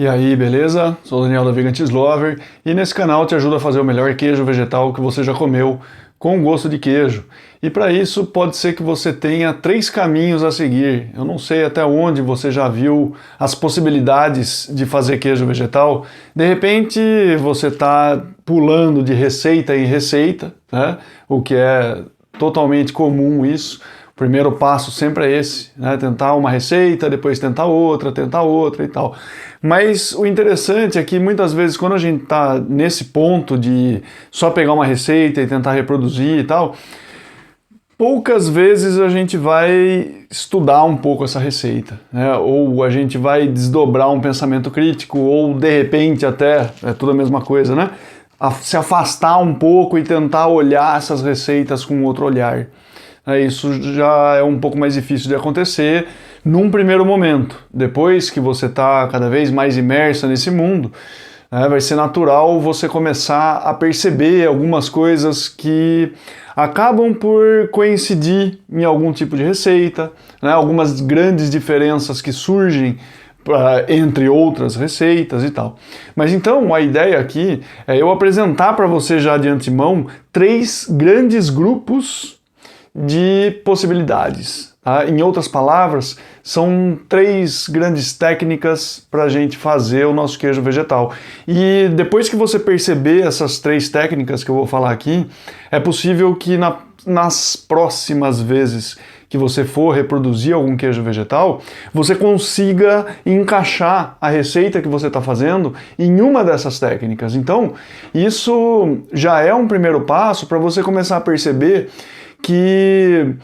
E aí, beleza? Sou o Daniel da Vegan Cheese Lover e nesse canal te ajudo a fazer o melhor queijo vegetal que você já comeu com gosto de queijo. E para isso pode ser que você tenha 3 caminhos a seguir. Eu não sei até onde você já viu as possibilidades de fazer queijo vegetal. De repente você está pulando de receita em receita, né? O que é totalmente comum isso. O primeiro passo sempre é esse, né? Tentar uma receita, depois tentar outra e tal. Mas o interessante é que muitas vezes quando a gente está nesse ponto de só pegar uma receita e tentar reproduzir e tal, poucas vezes a gente vai estudar um pouco essa receita, né? Ou a gente vai desdobrar um pensamento crítico, ou de repente até, é tudo a mesma coisa, né? Se afastar um pouco e tentar olhar essas receitas com outro olhar. Isso já é um pouco mais difícil de acontecer num primeiro momento. Depois que você está cada vez mais imersa nesse mundo, vai ser natural você começar a perceber algumas coisas que acabam por coincidir em algum tipo de receita, né? Algumas grandes diferenças que surgem entre outras receitas e tal. Mas então a ideia aqui é eu apresentar para você já de antemão 3 grandes grupos de possibilidades. Tá? Em outras palavras, são 3 grandes técnicas para a gente fazer o nosso queijo vegetal. E depois que você perceber essas 3 técnicas que eu vou falar aqui, é possível que nas próximas vezes que você for reproduzir algum queijo vegetal, você consiga encaixar a receita que você está fazendo em uma dessas técnicas. Então, isso já é um primeiro passo para você começar a perceber que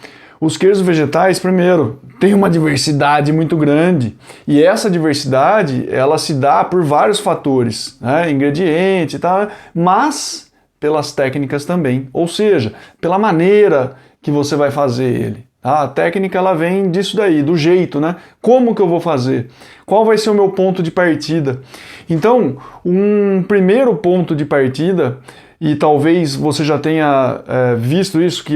os queijos vegetais, primeiro, tem uma diversidade muito grande, e essa diversidade ela se dá por vários fatores, né? Ingrediente e tal, mas pelas técnicas também, ou seja, pela maneira que você vai fazer ele. Tá? A técnica ela vem disso daí, do jeito, né? Como que eu vou fazer? Qual vai ser o meu ponto de partida? Então, um primeiro ponto de partida, e talvez você já tenha visto isso, que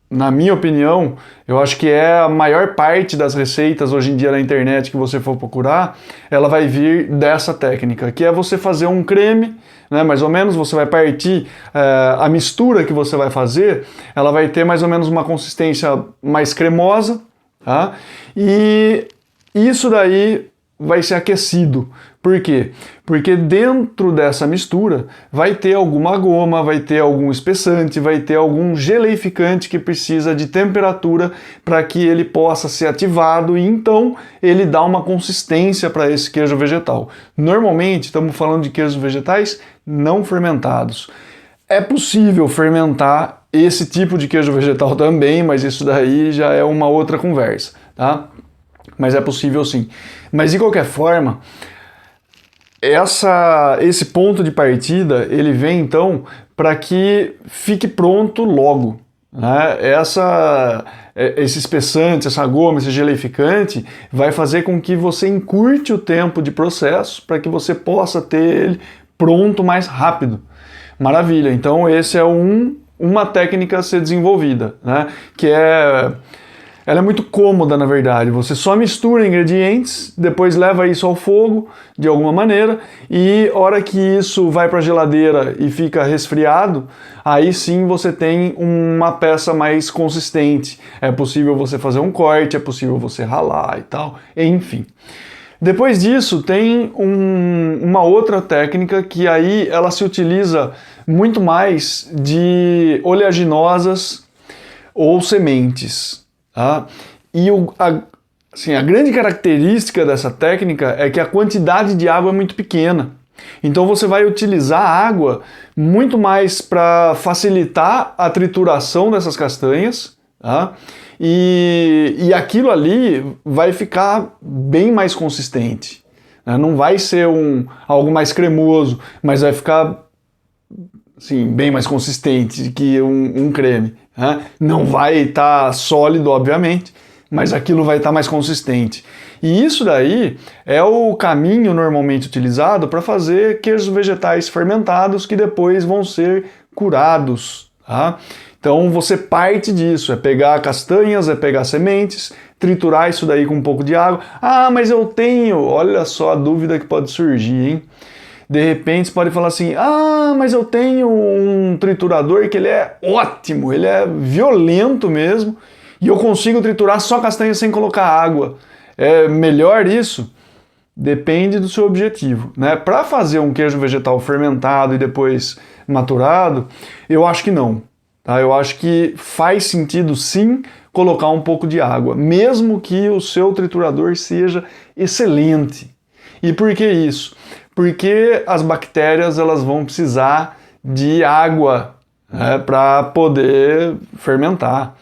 na minha opinião, eu acho que é a maior parte das receitas hoje em dia na internet que você for procurar, ela vai vir dessa técnica, que é você fazer um creme, né, mais ou menos, você vai partir, a mistura que você vai fazer, ela vai ter mais ou menos uma consistência mais cremosa, tá? E isso daí vai ser aquecido. Por quê? Porque dentro dessa mistura vai ter alguma goma, vai ter algum espessante, vai ter algum geleificante que precisa de temperatura para que ele possa ser ativado e então ele dá uma consistência para esse queijo vegetal. Normalmente estamos falando de queijos vegetais não fermentados. É possível fermentar esse tipo de queijo vegetal também, mas isso daí já é uma outra conversa, tá? Mas é possível sim. Mas de qualquer forma, esse ponto de partida, ele vem então para que fique pronto logo. Né? Esse espessante, essa goma, esse geleificante vai fazer com que você encurte o tempo de processo para que você possa ter ele pronto mais rápido. Maravilha, então esse é uma técnica a ser desenvolvida, né? Ela é muito cômoda, na verdade. Você só mistura ingredientes, depois leva isso ao fogo de alguma maneira e hora que isso vai para a geladeira e fica resfriado, aí sim você tem uma peça mais consistente. É possível você fazer um corte, é possível você ralar e tal, enfim. Depois disso tem uma outra técnica que aí ela se utiliza muito mais de oleaginosas ou sementes. Tá? E a grande característica dessa técnica é que a quantidade de água é muito pequena. Então você vai utilizar a água muito mais para facilitar a trituração dessas castanhas, tá? E aquilo ali vai ficar bem mais consistente. Né? Não vai ser algo mais cremoso, mas vai ficar assim, bem mais consistente que um creme. Né? Não vai estar sólido, obviamente, mas aquilo vai estar mais consistente. E isso daí é o caminho normalmente utilizado para fazer queijos vegetais fermentados que depois vão ser curados. Tá? Então você parte disso, é pegar castanhas, é pegar sementes, triturar isso daí com um pouco de água. Ah, mas eu tenho, olha só a dúvida que pode surgir, hein? De repente você pode falar assim, ah, mas eu tenho um triturador que ele é ótimo, ele é violento mesmo, e eu consigo triturar só castanha sem colocar água. É melhor isso? Depende do seu objetivo, né? Para fazer um queijo vegetal fermentado e depois maturado, eu acho que não. Tá? Eu acho que faz sentido sim colocar um pouco de água, mesmo que o seu triturador seja excelente. E por que isso? Porque as bactérias elas vão precisar de água, né, para poder fermentar.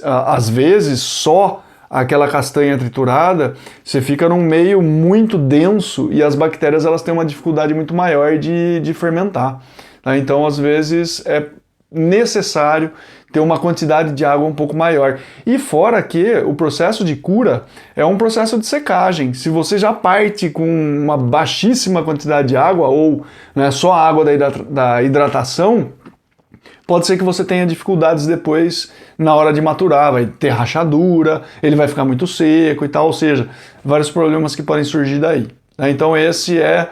Às vezes só aquela castanha triturada, você fica num meio muito denso e as bactérias elas têm uma dificuldade muito maior de fermentar. Tá? Então, às vezes, é necessário ter uma quantidade de água um pouco maior. E fora que o processo de cura é um processo de secagem. Se você já parte com uma baixíssima quantidade de água ou, né, só a água da hidratação, pode ser que você tenha dificuldades depois na hora de maturar, vai ter rachadura, ele vai ficar muito seco e tal, ou seja, vários problemas que podem surgir daí. Então esse é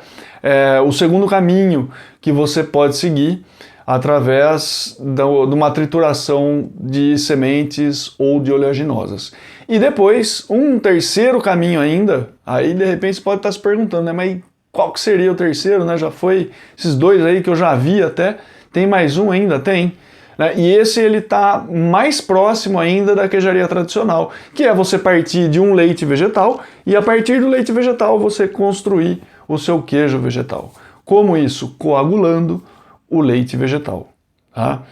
o segundo caminho que você pode seguir através de uma trituração de sementes ou de oleaginosas. E depois, um terceiro caminho ainda, aí de repente você pode estar se perguntando, né, mas qual que seria o terceiro, né? Já foi esses dois aí que eu já vi até, tem mais um ainda? Tem. Né? E esse ele está mais próximo ainda da queijaria tradicional, que é você partir de um leite vegetal e a partir do leite vegetal você construir o seu queijo vegetal. Como isso? Coagulando o leite vegetal. Tá?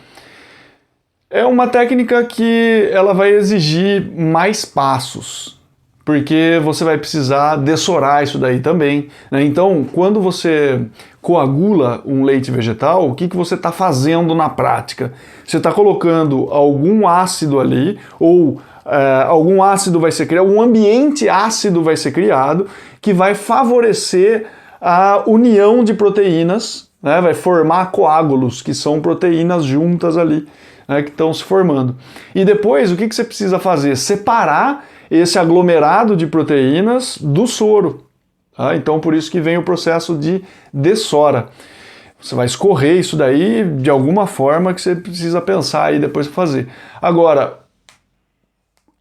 É uma técnica que ela vai exigir mais passos, porque você vai precisar dessorar isso daí também. Né? Então, quando você coagula um leite vegetal, o que você está fazendo na prática? Você está colocando algum ácido ali, ou algum ácido vai ser criado, um ambiente ácido vai ser criado, que vai favorecer a união de proteínas, né? Vai formar coágulos, que são proteínas juntas ali, né, que estão se formando. E depois, o que você precisa fazer? Separar esse aglomerado de proteínas do soro. Tá? Então, por isso que vem o processo de dessora. Você vai escorrer isso daí de alguma forma que você precisa pensar aí depois para fazer. Agora,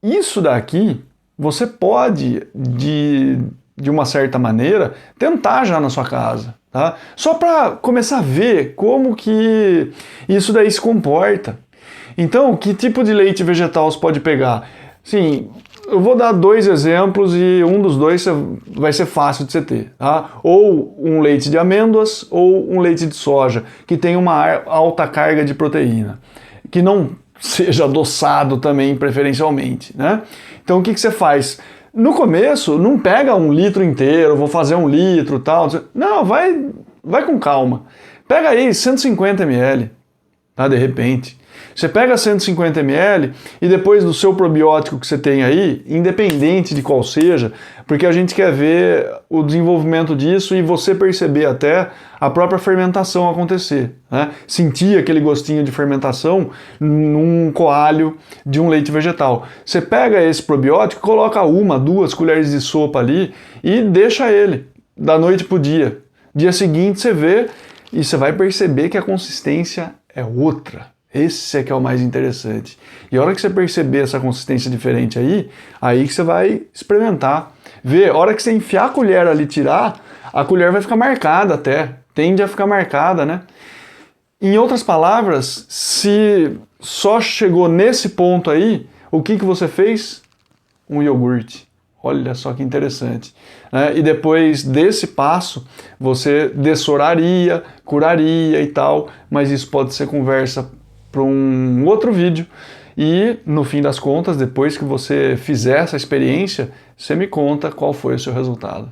isso daqui, você pode, de uma certa maneira, tentar já na sua casa. Tá? Só para começar a ver como que isso daí se comporta. Então, que tipo de leite vegetal você pode pegar? Sim, eu vou dar dois exemplos e um dos dois vai ser fácil de você ter. Tá? Ou um leite de amêndoas ou um leite de soja, que tem uma alta carga de proteína, que não seja adoçado também, preferencialmente. Né? Então, o que você faz? No começo, não pega 1 litro inteiro, vou fazer 1 litro e tal. Não, vai com calma. Pega aí 150 ml, tá? De repente. Você pega 150 ml e depois do seu probiótico que você tem aí, independente de qual seja, porque a gente quer ver o desenvolvimento disso e você perceber até a própria fermentação acontecer. Né? Sentir aquele gostinho de fermentação num coalho de um leite vegetal. Você pega esse probiótico, coloca 1, 2 colheres de sopa ali e deixa ele da noite pro dia. Dia seguinte você vê e você vai perceber que a consistência é outra. Esse é que é o mais interessante. E a hora que você perceber essa consistência diferente aí que você vai experimentar. Vê, a hora que você enfiar a colher ali e tirar, a colher vai ficar marcada até. Tende a ficar marcada, né? Em outras palavras, se só chegou nesse ponto aí, o que você fez? Um iogurte. Olha só que interessante. Né? E depois desse passo, você dessoraria, curaria e tal, mas isso pode ser conversa para um outro vídeo. E no fim das contas, depois que você fizer essa experiência, você me conta qual foi o seu resultado.